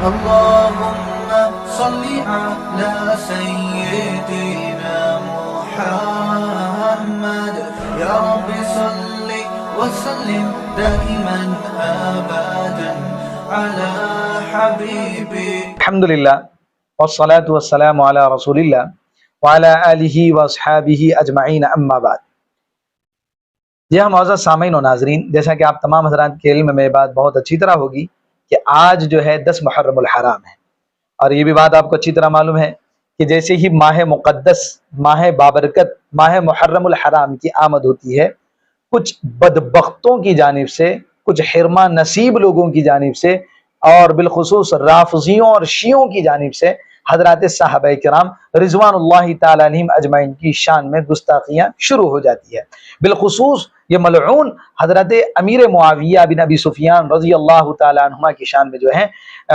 اللهم صل على سيدنا محمد يا رب صل وسلم دائما أبدا على حبيبي. الحمد للہ والصلاة والسلام علی رسول اللہ وعلی آلہ واصحابہ اجمعین اما بعد. جی ہاں معزز سامعین و ناظرین، جیسا کہ آپ تمام حضرات کے علم میں بات بہت اچھی طرح ہوگی کہ آج جو ہے 10 محرم الحرام ہے، اور یہ بھی بات آپ کو اچھی طرح معلوم ہے کہ جیسے ہی ماہ مقدس، ماہ بابرکت، ماہ محرم الحرام کی آمد ہوتی ہے، کچھ بدبختوں کی جانب سے، کچھ حرمہ نصیب لوگوں کی جانب سے، اور بالخصوص رافضیوں اور شیعوں کی جانب سے حضرات صحابہ کرام رضوان اللہ تعالی علیہم اجمعین کی شان میں گستاخیاں شروع ہو جاتی ہے. بالخصوص یہ ملعون حضرت امیر معاویہ بن ابی سفیان رضی اللہ تعالی عنہما کی شان میں جو ہے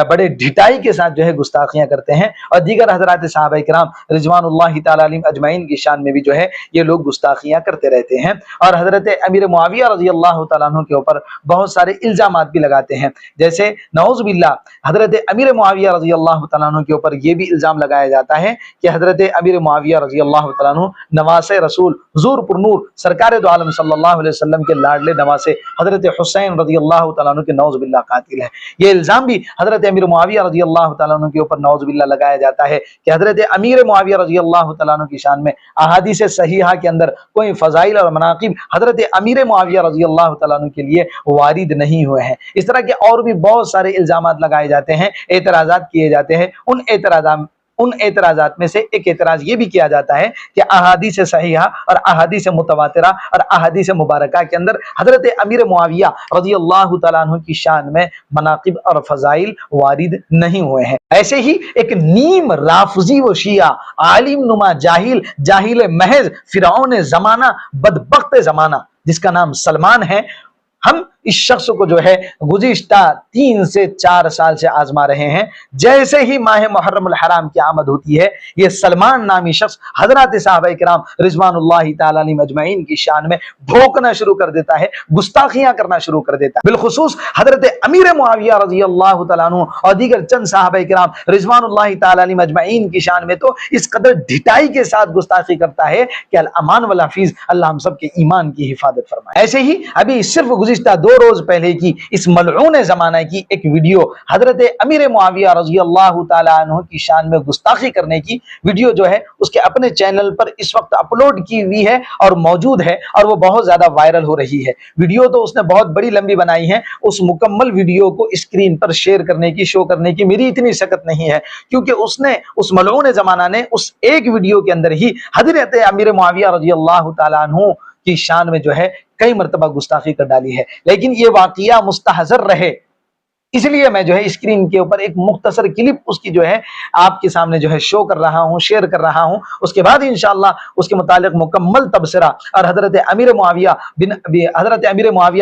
بڑے ڈھٹائی کے ساتھ جو ہے گستاخیاں کرتے ہیں، اور دیگر حضرات صحابہ کرام رضوان اللہ تعالی علیہم اجمعین کی شان میں بھی جو ہے یہ لوگ گستاخیاں کرتے رہتے ہیں، اور حضرت امیر معاویہ رضی اللہ تعالیٰ عنہ کے اوپر بہت سارے الزامات بھی لگاتے ہیں. جیسے نعوذ باللہ حضرت امیر معاویہ رضی اللہ تعالیٰ عنہ کے اوپر یہ بھی الزام لگایا جاتا ہے کہ حضرت امیر معاویہ رضی اللہ تعالیٰ عنہ نواس رسول حضور پر نور سرکار دو عالم صلی اللہ علیہ وسلم کے لاڈلے نواسے حضرت حسین رضی اللہ تعالیٰ عنہ کے نعوذ باللہ قاتل ہے. یہ الزام بھی حضرت امیر معاویہ رضی اللہ تعالیٰ عنہ کے اوپر نعوذ باللہ لگایا جاتا ہے کہ حضرت امیر معاویہ رضی اللہ تعالیٰ عنہ کی شان میں احادیث صحیحہ کے اندر کوئی فضائل اور مناقب حضرت امیر معاویہ رضی اللہ تعالیٰ عنہ کے لیے وارد نہیں ہوئے ہیں. اس طرح کے اور بھی بہت سارے الزامات لگائے جاتے ہیں، اعتراضات کیے جاتے ہیں. ان اعتراضات میں سے ایک اعتراض یہ بھی کیا جاتا ہے کہ احادیث صحیحہ اور احادیث متواترہ اور احادیث مبارکہ کے اندر حضرت امیر معاویہ رضی اللہ تعالیٰ عنہ کی شان میں مناقب اور فضائل وارد نہیں ہوئے ہیں. ایسے ہی ایک نیم رافضی و شیعہ عالم نما جاہل محض فرعون زمانہ بدبخت زمانہ جس کا نام سلمان ہے، ہم اس شخص کو جو ہے گزشتہ 3 سے 4 سال سے آزما رہے ہیں. جیسے ہی ماہ محرم الحرام کی آمد ہوتی ہے، یہ سلمان نامی شخص حضرات صحابہ کرام رضوان اللہ تعالی علیہم اجمعین کی شان میں بھونکنا شروع کر دیتا ہے، گستاخیاں کرنا شروع کر دیتا ہے. بالخصوص حضرت امیر معاویہ رضی اللہ تعالیٰ عنہ اور دیگر چند صحابہ کرام رضوان اللہ تعالی علیہم اجمعین کی شان میں تو اس قدر ڈھٹائی کے ساتھ گستاخی کرتا ہے کہ الامان والحفیظ اللہ ہم سب کے ایمان کی حفاظت فرمائے. ایسے ہی ابھی صرف گزشتہ 2 روز پہلے کی اس ملعون زمانہ کی ایک ویڈیو حضرت امیر معاویہ رضی اللہ تعالی عنہ کی شان میں گستاخی کرنے کی ویڈیو جو ہے اس کے اپنے چینل پر اس وقت اپلوڈ کی ہوئی ہے اور موجود ہے، اور وہ بہت زیادہ وائرل ہو رہی ہے. ویڈیو تو اس نے بہت بڑی لمبی بنائی ہے، اس مکمل ویڈیو کو اسکرین پر شیئر کرنے کی، شو کرنے کی میری اتنی شکت نہیں ہے، کیونکہ اس ملعون زمانہ نے اس ایک ویڈیو کے اندر ہی حضرت امیر معاویہ رضی اللہ تعالی عنہ کی شان میں جو ہے کئی مرتبہ گستاخی کر ڈالی ہے. لیکن یہ واقعہ مستحضر رہے اس لیے میں جو ہے اسکرین کے اوپر ایک مختصر کلپ اس کی جو ہے آپ کے سامنے جو ہے شو کر رہا ہوں، شیئر کر رہا ہوں. اس کے بعد انشاءاللہ اس کے متعلق مکمل تبصرہ اور حضرت امیر معاویہ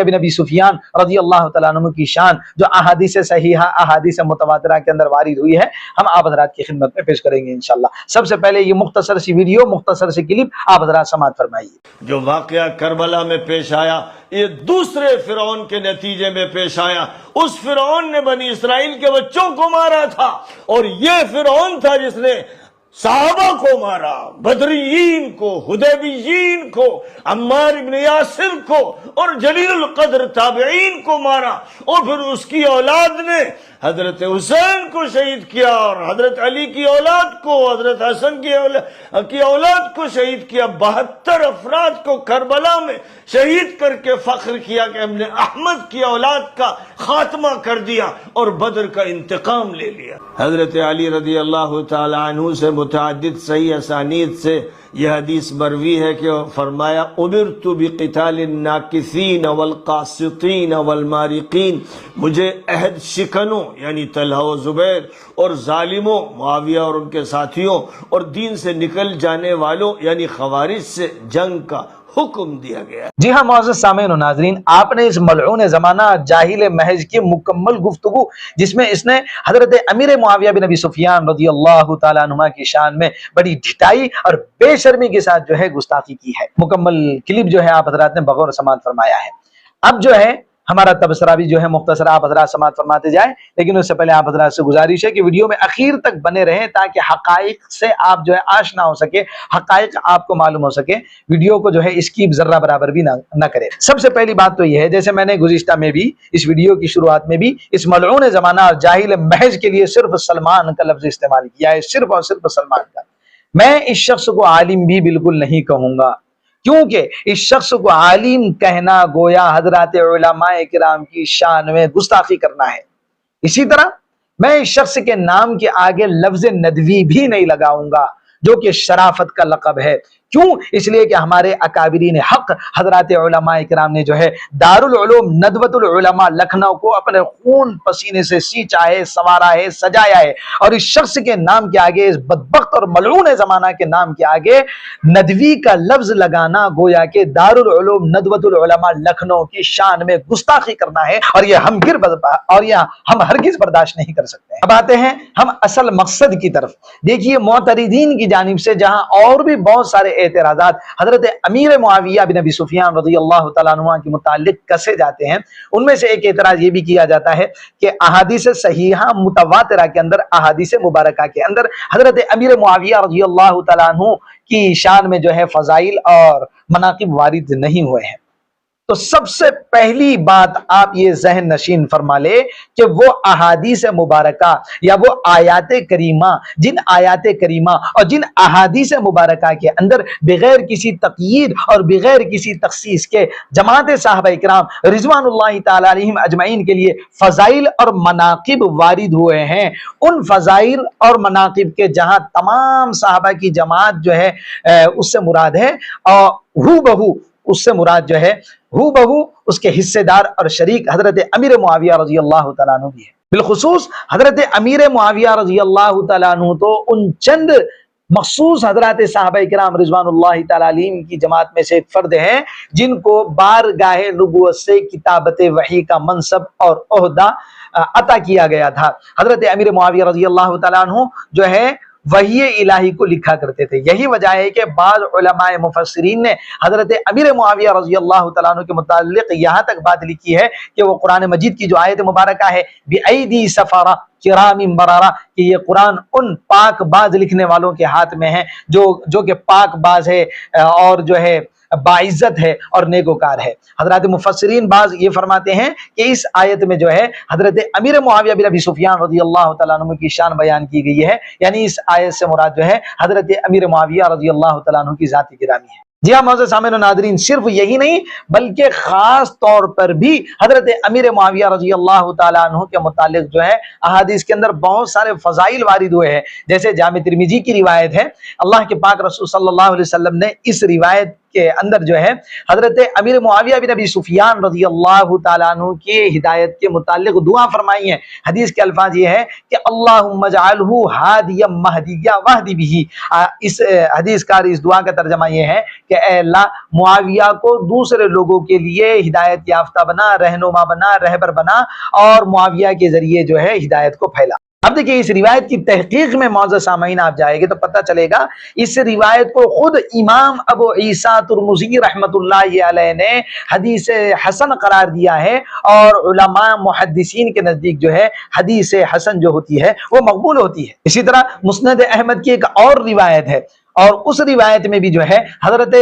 بن ابی سفیان رضی اللہ تعالیٰ عنہ کی شان جو احادیث صحیحہ احادیث متواترہ کے اندر وارد ہوئی ہے، ہم آپ حضرات کی خدمت میں پیش کریں گے انشاءاللہ. سب سے پہلے یہ مختصر سی ویڈیو، مختصر سی کلپ آپ حضرات سماعت فرمائیے. جو واقعہ کربلا میں پیش آیا یہ دوسرے فرعون کے نتیجے میں پیش آیا. اس فرعون نے بنی اسرائیل کے بچوں کو مارا تھا، اور یہ فرعون تھا جس نے صحابہ کو مارا، بدریین کو، حدیبیین کو، عمار بن یاسر کو اور جلیل القدر تابعین کو مارا. اور پھر اس کی اولاد نے حضرت حسین کو شہید کیا، اور حضرت علی کی اولاد کو، حضرت حسن کی اولاد کو شہید کیا. 72 افراد کو کربلا میں شہید کر کے فخر کیا کہ ہم نے احمد کی اولاد کا خاتمہ کر دیا اور بدر کا انتقام لے لیا. حضرت علی رضی اللہ تعالی عنہ سے متعدد صحیح اسانید سے یہ حدیث مروی ہے کہ فرمایا امرت بقتال الناکثین والقاسطین والمارقین، مجھے عہد شکنوں یعنی طلحہ و زبیر اور ظالموں معاویہ اور ان کے ساتھیوں اور دین سے نکل جانے والوں یعنی خوارج سے جنگ کا حکم دیا گیا. جی ہاں معزز سامعین و ناظرین، آپ نے اس ملعون زمانہ جاہل محض کی مکمل گفتگو جس میں اس نے حضرت امیر معاویہ بن ابی سفیان رضی اللہ تعالیٰ عنہ کی شان میں بڑی ڈھٹائی اور بے شرمی کے ساتھ جو ہے گستاخی کی ہے. مکمل کلپ جو ہے آپ حضرات نے بغور سماعت فرمایا ہے. اب جو ہے ہمارا تبصرہ بھی جو ہے مختصر آپ حضرات سماعت فرماتے جائیں، لیکن اس سے پہلے آپ حضرات سے گزارش ہے کہ ویڈیو میں اخیر تک بنے رہیں تاکہ حقائق سے آپ جو ہے آشنا ہو سکے، حقائق آپ کو معلوم ہو سکے، ویڈیو کو جو ہے اسکیپ ذرہ برابر بھی نہ کرے۔ سب سے پہلی بات تو یہ ہے، جیسے میں نے گزشتہ میں بھی اس ویڈیو کی شروعات میں بھی اس ملعون زمانہ اور جاہل محض کے لیے صرف سلمان کا لفظ استعمال کیا ہے، صرف اور صرف سلمان کا۔ میں اس شخص کو عالم بھی بالکل نہیں کہوں گا، کیونکہ اس شخص کو عالم کہنا گویا حضرات علماء کرام کی شان میں گستاخی کرنا ہے۔ اسی طرح میں اس شخص کے نام کے آگے لفظ ندوی بھی نہیں لگاؤں گا، جو کہ شرافت کا لقب ہے۔ کیوں؟ اس لیے کہ ہمارے اکابرین حق حضرات علماء کرام نے جو ہے دارالعلوم ندوۃ العلماء لکھنؤ کو اپنے خون پسینے سے سینچا ہے، سنوارا ہے، سجایا ہے، اور اس شخص کے نام کے آگے، اس بدبخت اور ملعون زمانہ کے نام کے آگے ندوی کا لفظ لگانا گویا کہ دارالعلوم ندوۃ العلماء لکھنؤ کی شان میں گستاخی کرنا ہے، اور یہ ہم ہرگز برداشت نہیں کر سکتے۔ اب آتے ہیں ہم اصل مقصد کی طرف۔ دیکھیے معترضین کی جانب سے جہاں اور بھی بہت سارے اعتراضات حضرت امیر معاویہ بن ابی سفیان رضی اللہ تعالیٰ عنہ کے متعلق کسے جاتے ہیں، ان میں سے ایک اعتراض یہ بھی کیا جاتا ہے کہ احادیث صحیحہ متواترہ کے اندر، احادیث مبارکہ کے اندر حضرت امیر معاویہ رضی اللہ تعالیٰ عنہ کی شان میں جو ہے فضائل اور مناقب وارد نہیں ہوئے ہیں۔ تو سب سے پہلی بات آپ یہ ذہن نشین فرما لے کہ وہ احادیث مبارکہ یا وہ آیات کریمہ، جن آیات کریمہ اور جن احادیث مبارکہ کے اندر بغیر کسی تقیید اور بغیر کسی تخصیص کے جماعت صحابہ کرام رضوان اللہ تعالی علیہم اجمعین کے لیے فضائل اور مناقب وارد ہوئے ہیں، ان فضائل اور مناقب کے جہاں تمام صحابہ کی جماعت جو ہے اس سے مراد ہے، اور ہو بہو اس سے مراد جو ہے ہو بہو اس کے حصے دار اور شریک حضرت امیر معاویہ رضی اللہ تعالیٰ عنہ بھی ہے۔ بالخصوص حضرت امیر معاویہ رضی اللہ تعالیٰ عنہ تو ان چند مخصوص حضرات صحابہ کرام رضوان اللہ تعالیٰ علیہم کی جماعت میں سے ایک فرد ہیں جن کو بارگاہ نبوت سے کتابت وحی کا منصب اور عہدہ عطا کیا گیا تھا۔ حضرت امیر معاویہ رضی اللہ تعالیٰ عنہ جو ہے وحی الہی کو لکھا کرتے تھے۔ یہی وجہ ہے کہ بعض علماء مفسرین نے حضرت امیر معاویہ رضی اللہ تعالیٰ عنہ کے متعلق یہاں تک بات لکھی ہے کہ وہ قرآن مجید کی جو آیت مبارکہ ہے بِأَيْدِي سَفَرَةٍ کِرَامٍ بَرَرَةٍ، کہ یہ قرآن ان پاک باز لکھنے والوں کے ہاتھ میں ہے جو کہ پاک باز ہے اور جو ہے باعزت ہے اور نیکوکار ہے۔ حضرات مفسرین بعض یہ فرماتے ہیں کہ اس آیت میں جو ہے حضرت امیر معاویہ بن ابی سفیان رضی اللہ تعالیٰ عنہ کی شان بیان کی گئی ہے، یعنی اس آیت سے مراد جو ہے حضرت امیر معاویہ رضی اللہ تعالیٰ عنہ کی ذات گرامی ہے۔ جی ہاں معزز سامعین و ناظرین، صرف یہی نہیں بلکہ خاص طور پر بھی حضرت امیر معاویہ رضی اللہ تعالیٰ عنہ کے متعلق جو ہے احادیث کے اندر بہت سارے فضائل وارد ہوئے ہیں۔ جیسے جامع ترمذی کی روایت ہے، اللہ کے پاک رسول صلی اللہ علیہ وسلم نے اس روایت کے اندر جو ہے حضرت امیر معاویہ بن ابی سفیان رضی اللہ تعالیٰ عنہ کی ہدایت کے متعلق دعا فرمائی ہے۔ حدیث کے الفاظ یہ ہے کہ اللہم اجعلہ ہادیا مہدیا واہدی بہ۔ اس حدیث کا اس دعا کا ترجمہ یہ ہے کہ اے اللہ معاویہ کو دوسرے لوگوں کے لیے ہدایت یافتہ بنا، رہنما بنا، رہبر بنا، اور معاویہ کے ذریعے جو ہے ہدایت کو پھیلا۔ اب دیکھیں اس روایت کی تحقیق میں معزز سامعین آپ جائیں گے تو پتہ چلے گا اس روایت کو خود امام ابو عیسیٰ ترمذی رحمۃ اللہ علیہ نے حدیث حسن قرار دیا ہے، اور علماء محدثین کے نزدیک جو ہے حدیث حسن جو ہوتی ہے وہ مقبول ہوتی ہے۔ اسی طرح مسند احمد کی ایک اور روایت ہے، اور اس روایت میں بھی جو ہے حضرت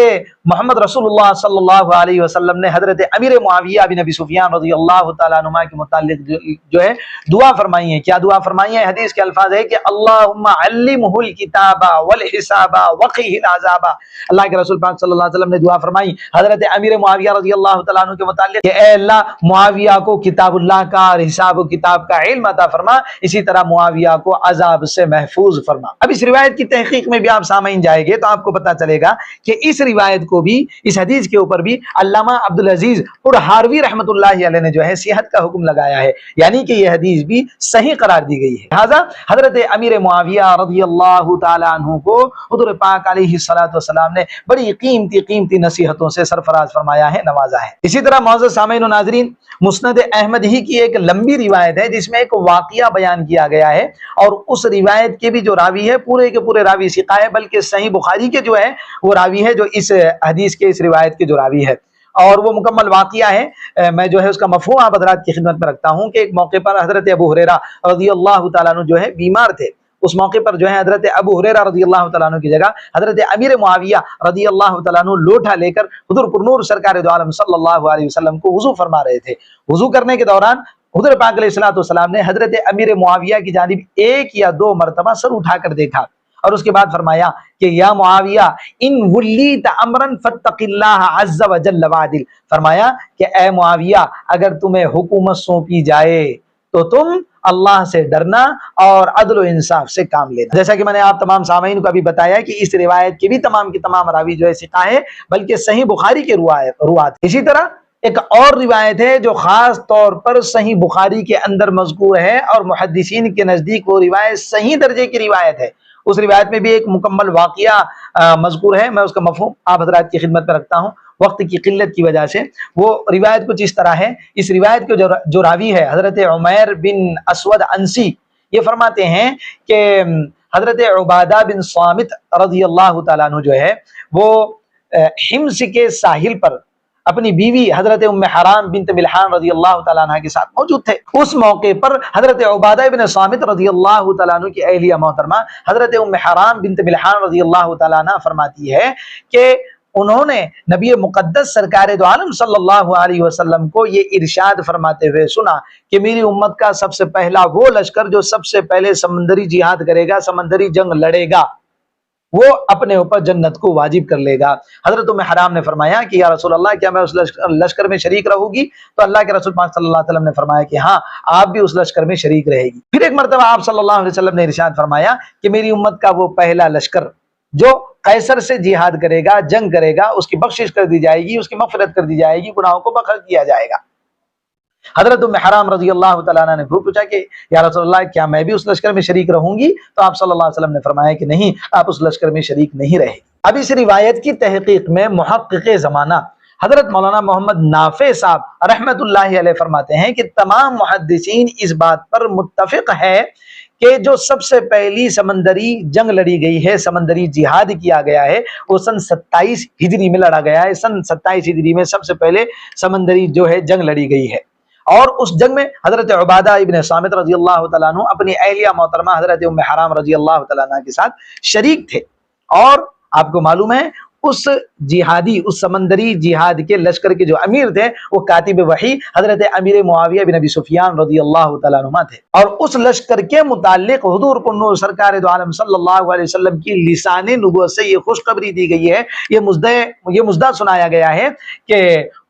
محمد رسول اللہ صلی اللہ علیہ وسلم نے حضرت امیر معاویہ بن ابی سفیان رضی اللہ تعالیٰ عنہ کے متعلق جو ہے دعا فرمائی ہے۔ کیا دعا فرمائی ہے؟ حدیث کے الفاظ ہے کہ اللہم علمہ الکتاب والحساب وقیہ العذاب۔ اللہ کے رسول پاک صلی اللہ علیہ وسلم نے دعا فرمائی حضرت امیر معاویہ رضی اللہ تعالیٰ عنہ کے متعلق کہ اے اللہ معاویہ کو کتاب اللہ کا اور حساب و کتاب کا علم عطا فرما، اسی طرح معاویہ کو عذاب سے محفوظ فرما۔ اب اس روایت کی تحقیق میں بھی آپ سامعین جائے گے تو آپ کو پتا چلے گا کہ اس روایت کو بھی، اس حدیث کے اوپر بھی علامہ عبدالعزیز الحاروی رحمۃ اللہ علیہ نے جو ہے صحت کا حکم لگایا ہے، یعنی کہ یہ حدیث بھی صحیح قرار دی گئی ہے۔ لہذا حضرت امیر معاویہ رضی اللہ تعالی عنہ کو حضور پاک علیہ الصلوۃ والسلام نے بڑی قیمتی نصیحتوں سے سرفراز فرمایا ہے، نوازا ہے۔ اسی طرح معزز سامعین و ناظرین، مسند احمد ہی کی ایک لمبی روایت ہے جس میں ایک واقعہ بیان کیا گیا ہے، اور اس روایت کے بھی جو راوی ہے پورے کے پورے راوی ثقہ ہے، بلکہ صحیح بخاری کے جو ہے وہ راوی ہے جو اس حدیث کے اس روایت کے جو راوی ہے، اور وہ مکمل واقعہ ہے، میں جو ہے اس کا مفہوم آپ حضرات کی خدمت میں رکھتا ہوں کہ ایک موقع پر حضرت ابو ہریرہ رضی اللہ تعالیٰ عنہ جو ہے بیمار تھے۔ اس موقع پر جو ہے حضرت ابو ہریرہ رضی اللہ تعالیٰ عنہ کی جگہ حضرت امیر معاویہ رضی اللہ تعالیٰ عنہ لوٹا لے کر حضور پر نور سرکار دو عالم صلی اللہ علیہ وسلم کو وضو فرما رہے تھے۔ وضو کرنے کے دوران حضور پاک علیہ الصلوۃ والسلام نے حضرت امیر معاویہ کی جانب ایک یا دو مرتبہ سر اٹھا کر دیکھا اور اس کے بعد فرمایا کہ یا معاویہ ان ولیت امرا فاتق اللہ عز وجل وعدل، فرمایا کہ اے معاویہ اگر تمہیں حکومت سونپی جائے تو تم اللہ سے ڈرنا اور عدل و انصاف سے کام لینا۔ جیسا کہ میں نے آپ تمام سامعین کو ابھی بتایا کہ اس روایت کے بھی تمام کی تمام راوی جو ہے ثقہ ہے، بلکہ صحیح بخاری کے روات۔ اسی طرح ایک اور روایت ہے جو خاص طور پر صحیح بخاری کے اندر مذکور ہے اور محدثین کے نزدیک وہ روایت صحیح درجے کی روایت ہے۔ اس روایت میں بھی ایک مکمل واقعہ مذکور ہے، میں اس کا مفہوم آپ حضرات کی خدمت میں رکھتا ہوں وقت کی قلت کی وجہ سے۔ وہ روایت کچھ اس طرح ہے، اس روایت کے جو راوی ہے حضرت عمیر بن اسود انسی، یہ فرماتے ہیں کہ حضرت عبادہ بن صامت رضی اللہ تعالیٰ عنہ جو ہے وہ حمص کے ساحل پر اپنی بیوی حضرت ام حرام بنت ملحان رضی اللہ تعالیٰ عنہ کے ساتھ موجود تھے۔ اس موقع پر حضرت عبادہ بن صامت رضی اللہ تعالیٰ عنہ کی اہلیہ محترمہ حضرت ام حرام بنت ملحان رضی اللہ تعالیٰ عنہ فرماتی ہے کہ انہوں نے نبی مقدس سرکار دو عالم صلی اللہ علیہ وسلم کو یہ ارشاد فرماتے ہوئے سنا کہ میری امت کا سب سے پہلا وہ لشکر جو سب سے پہلے سمندری جہاد کرے گا، سمندری جنگ لڑے گا، وہ اپنے اوپر جنت کو واجب کر لے گا۔ حضرت ام حرام نے فرمایا کہ یا رسول اللہ کیا میں اس لشکر میں شریک رہوں گی؟ تو اللہ کے رسول پاک صلی اللہ علیہ وسلم نے فرمایا کہ ہاں آپ بھی اس لشکر میں شریک رہے گی۔ پھر ایک مرتبہ آپ صلی اللہ علیہ وسلم نے ارشاد فرمایا کہ میری امت کا وہ پہلا لشکر جو قیصر سے جہاد کرے گا، جنگ کرے گا، اس کی بخشش کر دی جائے گی، اس کی مغفرت کر دی جائے گی، گناہوں کو بخش دیا جائے گا۔ حضرت ام حرام رضی اللہ تعالیٰ عنہ نے پوچھا کہ یا رسول اللہ کیا میں بھی اس لشکر میں شریک رہوں گی؟ تو آپ صلی اللہ علیہ وسلم نے فرمایا کہ نہیں، آپ اس لشکر میں شریک نہیں رہے۔ اب اس روایت کی تحقیق میں محقق زمانہ حضرت مولانا محمد نافع صاحب رحمت اللہ علیہ فرماتے ہیں کہ تمام محدثین اس بات پر متفق ہے کہ جو سب سے پہلی سمندری جنگ لڑی گئی ہے، سمندری جہاد کیا گیا ہے، وہ سن 27 ہجری میں لڑا گیا ہے۔ سن 27 ہجری میں سب سے پہلے سمندری جو ہے جنگ لڑی گئی ہے، اور اس جنگ میں حضرت عبادہ ابن صامت رضی اللہ تعالیٰ عنہ اپنی اہلیہ محترمہ حضرت ام حرام رضی اللہ تعالیٰ عنہ کے ساتھ شریک تھے۔ اور آپ کو معلوم ہے اس سمندری جہاد کے لشکر کے جو امیر تھے وہ کاتب وحی حضرت امیر معاویہ بن ابی سفیان رضی اللہ تعالیٰ عنہ تھے، اور اس لشکر کے متعلق حضور پر نور سرکار دو عالم صلی اللہ علیہ وسلم کی لسان نبوت سے یہ خوشخبری دی گئی ہے، یہ مژدہ سنایا گیا ہے کہ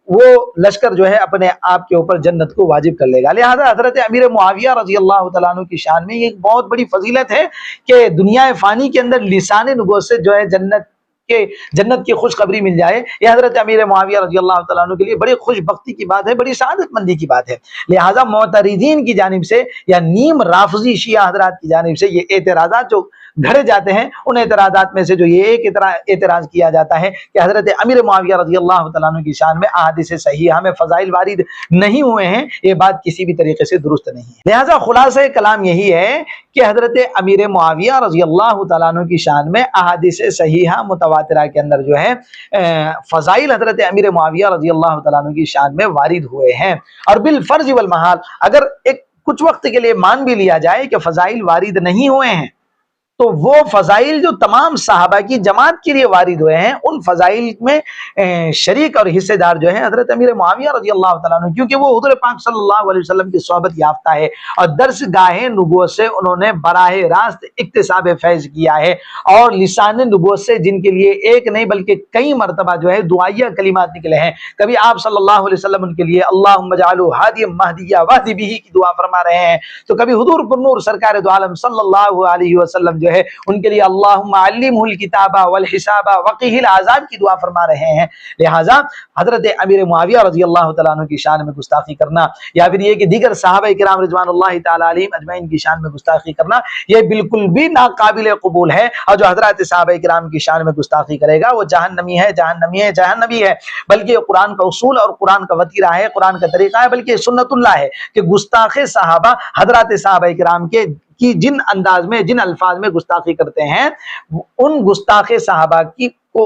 وہ لشکر جو ہے اپنے آپ کے اوپر جنت کو واجب کر لے گا۔ لہذا حضرت امیر معاویہ رضی اللہ تعالیٰ عنہ کی شان میں یہ ایک بہت بڑی فضیلت ہے کہ دنیا فانی کے اندر لسان نبوت سے جو ہے جنت کی خوشخبری مل جائے، یہ حضرت امیر معاویہ رضی اللہ تعالیٰ عنہ کے لیے بڑی خوش بختی کی بات ہے، بڑی سعادت مندی کی بات ہے۔ لہذا معترضین کی جانب سے یا نیم رافضی شیعہ حضرات کی جانب سے یہ اعتراضات جو گھڑے جاتے ہیں، ان اعتراضات میں سے جو یہ ایک اعتراض کیا جاتا ہے کہ حضرت امیر معاویہ رضی اللہ تعالیٰ عنہ کی شان میں احادیث صحیحہ میں فضائل وارد نہیں ہوئے ہیں، یہ بات کسی بھی طریقے سے درست نہیں ہے۔ لہذا خلاصہ کلام یہی ہے کہ حضرت امیر معاویہ رضی اللہ تعالیٰ عنہ کی شان میں احادیث صحیحہ متواترہ کے اندر جو ہے فضائل حضرت امیر معاویہ رضی اللہ تعالیٰ عنہ کی شان میں وارد ہوئے ہیں، اور بالفرض والمحال اگر کچھ وقت کے لیے مان بھی لیا جائے کہ فضائل وارد نہیں ہوئے ہیں، تو وہ فضائل جو تمام صحابہ کی جماعت کے لیے وارد ہوئے ہیں، ان فضائل میں شریک اور حصے دار جو ہیں حضرت امیر معاویہ رضی اللہ تعالیٰ عنہ، کیونکہ وہ حضور پاک صلی اللہ علیہ وسلم کی صحبت یافتہ ہے اور درس گاہ نبوت سے انہوں نے براہ راست اکتساب فیض کیا ہے، اور لسان نبوت سے جن کے لیے ایک نہیں بلکہ کئی مرتبہ جو ہے دعائیہ کلمات نکلے ہیں۔ کبھی آپ صلی اللہ علیہ وسلم ان کے لیے اللہم اجعلہ ہادیا مہدیا واہد بہ کی دعا فرما رہے ہیں، تو کبھی حضور پر نور سرکار دو عالم صلی اللہ علیہ وسلم جو ہے ان کے لیے اللہم علمہ الکتاب والحساب وقہ العذاب کی دعا فرما رہے ہیں۔ لہٰذا حضرت امیر معاویہ رضی اللہ تعالیٰ عنہ کی شان میں گستاخی کرنا، یا پھر یہ کہ دیگر صحابہ کرام رضوان اللہ تعالیٰ علیہم اجمعین کی شان میں گستاخی کرنا، یہ بالکل بھی ناقابل قبول ہے، اور جو حضرات صحابہ کرام کی شان میں گستاخی کرے گا وہ جہنمی ہے، جہنمی ہے، جہنمی ہے۔ بلکہ یہ قرآن کا اصول اور قرآن کا وتیرہ ہے، قرآن کا طریقہ ہے، بلکہ سنت اللہ ہے کہ گستاخ صحابہ حضرات صحابہ کرام کی جن انداز میں جن الفاظ میں گستاخی کرتے ہیں، ان گستاخ صحابہ کی کو